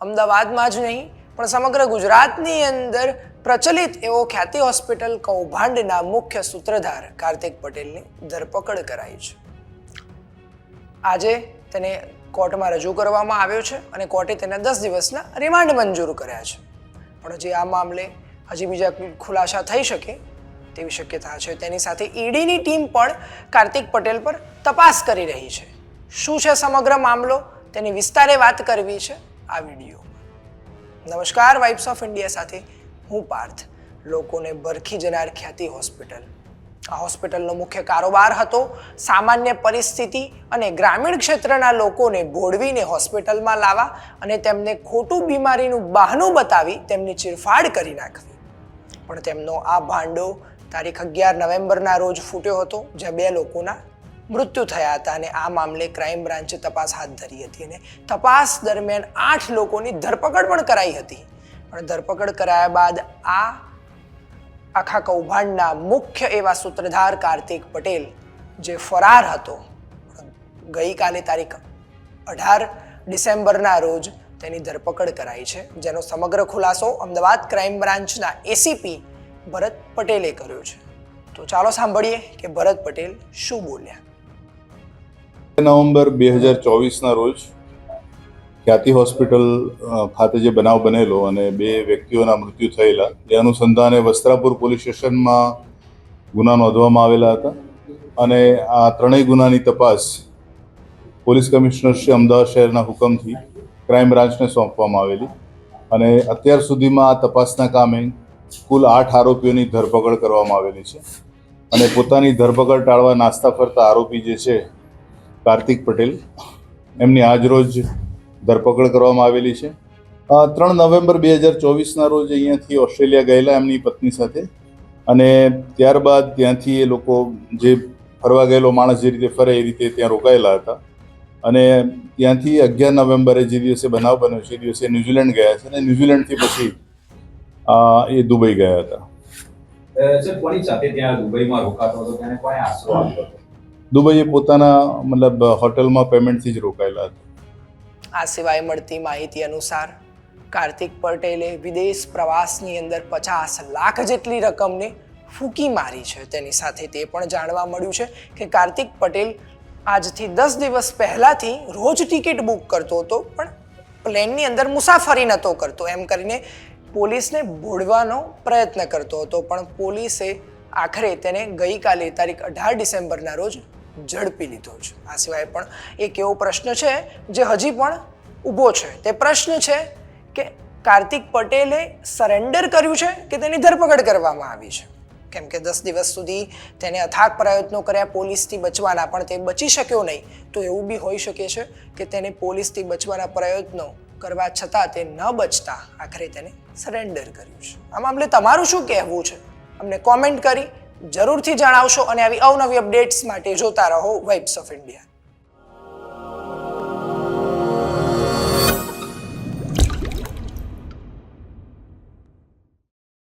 અમદાવાદમાં જ નહીં પણ સમગ્ર ગુજરાતની અંદર પ્રચલિત એવો ખ્યાતિ હોસ્પિટલ કૌભાંડના મુખ્ય સૂત્રધાર કાર્તિક પટેલની ધરપકડ કરાઈ છે. આજે તેને કોર્ટમાં રજૂ કરવામાં આવ્યો છે અને કોર્ટે તેને 10 દિવસના રિમાન્ડ મંજૂર કર્યા છે. પણ હજી આ મામલે હજી બીજા ખુલાસા થઈ શકે તેવી શક્યતા છે. તેની સાથે ઈડીની ટીમ પણ કાર્તિક પટેલ પર તપાસ કરી રહી છે. શું છે સમગ્ર મામલો તેની વિસ્તારે વાત કરવી છે આ વિડીયો. નમસ્કાર, વાઇબ્સ ઓફ ઇન્ડિયા સાથે હું પાર્થ. લોકોને ભરખી જનાર ખ્યાતિ હોસ્પિટલ. આ હોસ્પિટલનો મુખ્ય કારોબાર હતો સામાન્ય પરિસ્થિતિ અને ગ્રામીણ ક્ષેત્રના લોકોને ભોળવીને હોસ્પિટલમાં લાવવા અને તેમને ખોટું બીમારીનું બહાનું બતાવી તેમની ચીરફાડ કરી નાખવી. પણ તેમનો આ ભાંડો તારીખ 11 નવેમ્બરના રોજ ફૂટ્યો હતો, જ્યાં 2 લોકોના મૃત્યુ થયા હતા અને આ મામલે ક્રાઇમ બ્રાન્ચે તપાસ હાથ ધરી હતી અને તપાસ દરમિયાન 8 લોકોની ધરપકડ પણ કરાઈ હતી. પણ ધરપકડ કરાયા બાદ આ આખા કૌભાંડના મુખ્ય એવા સૂત્રધાર કાર્તિક પટેલ જે ફરાર હતો, ગઈકાલે તારીખ 18 ડિસેમ્બરના રોજ તેની ધરપકડ કરાઈ છે, જેનો સમગ્ર ખુલાસો અમદાવાદ ક્રાઇમ બ્રાન્ચના એસીપી ભરત પટેલે કર્યો છે. તો ચાલો સાંભળીએ કે ભરત પટેલ શું બોલ્યા. નવેમ્બર 2024ના રોજ ખ્યાતિ હોસ્પિટલ ખાતે જે બનાવ બનેલો અને 2 વ્યક્તિઓના મૃત્યુ થયેલા એ અનુસંધાને વસ્ત્રાપુર પોલીસ સ્ટેશનમાં ગુના નોંધવામાં આવેલા હતા અને આ ત્રણેય ગુનાની તપાસ પોલીસ કમિશનર શ્રી અમદાવાદ શહેરના હુકમથી ક્રાઇમ બ્રાન્ચને સોંપવામાં આવેલી અને અત્યાર સુધીમાં આ તપાસના કામે કુલ 8 આરોપીઓની ધરપકડ કરવામાં આવેલી છે અને પોતાની ધરપકડ ટાળવા નાસ્તા ફરતા આરોપી જે છે કાર્તિક પટેલ, એમની આજરોજ ધરપકડ કરવામાં આવેલી છે. 3 નવેમ્બર 2024ના રોજ અહીંયાથી ઓસ્ટ્રેલિયા ગયેલા એમની પત્ની સાથે અને ત્યારબાદ ત્યાંથી એ લોકો જે ફરવા ગયેલો માણસ જે રીતે ફરે એ રીતે ત્યાં રોકાયેલા હતા અને ત્યાંથી 11 નવેમ્બરે જે દિવસે બનાવ બન્યો છે એ દિવસે ન્યૂઝીલેન્ડ ગયા છે અને ન્યૂઝીલેન્ડથી પછી એ દુબઈ ગયા હતા. સર, કોની સાથે ત્યાં દુબઈમાં રોકાતો હતો? તેને કોણે આશરો આપ્યો હતો? દુબઈ એ પોતાના હોટલમાં પેમેન્ટથી જ રોકાયેલા હતા. આ સિવાય મળતી માહિતી અનુસાર કાર્તિક પટેલે વિદેશ પ્રવાસની અંદર 50 લાખ જેટલી રકમને ફૂંકી મારી છે. તેની સાથે તે પણ જાણવા મળ્યું છે કે કાર્તિક પટેલ આજથી 10 દિવસ પહેલાથી રોજ ટિકિટ બુક કરતો હતો, પણ પ્લેનની અંદર મુસાફરી નહોતો કરતો. એમ કરીને પોલીસને ભોળવાનો પ્રયત્ન કરતો હતો, પણ પોલીસે આખરે તેને ગઈકાલે તારીખ 18 ડિસેમ્બરના રોજ ઝડપી લીધો છે. આ સિવાય પણ એક એવો પ્રશ્ન છે જે હજી પણ ઊભો છે. તે પ્રશ્ન છે કે કાર્તિક પટેલે સરેન્ડર કર્યું છે કે તેની ધરપકડ કરવામાં આવી છે. કેમ કે 10 દિવસ સુધી તેને અથાગ પ્રયત્નો કર્યા પોલીસથી બચવાના, પણ તે બચી શક્યો નહીં. તો એવું બી હોઈ શકે છે કે તેને પોલીસથી બચવાના પ્રયત્નો કરવા છતાં તે ન બચતા આખરે તેને સરેન્ડર કર્યું છે. આ મામલે તમારું શું કહેવું છે? અમને કોમેન્ટ કરી જરૂરથી જણાવશો અને આવી અવનવી અપડેટ્સ માટે જોતા રહો વાઇબ્સ ઓફ ઇન્ડિયા.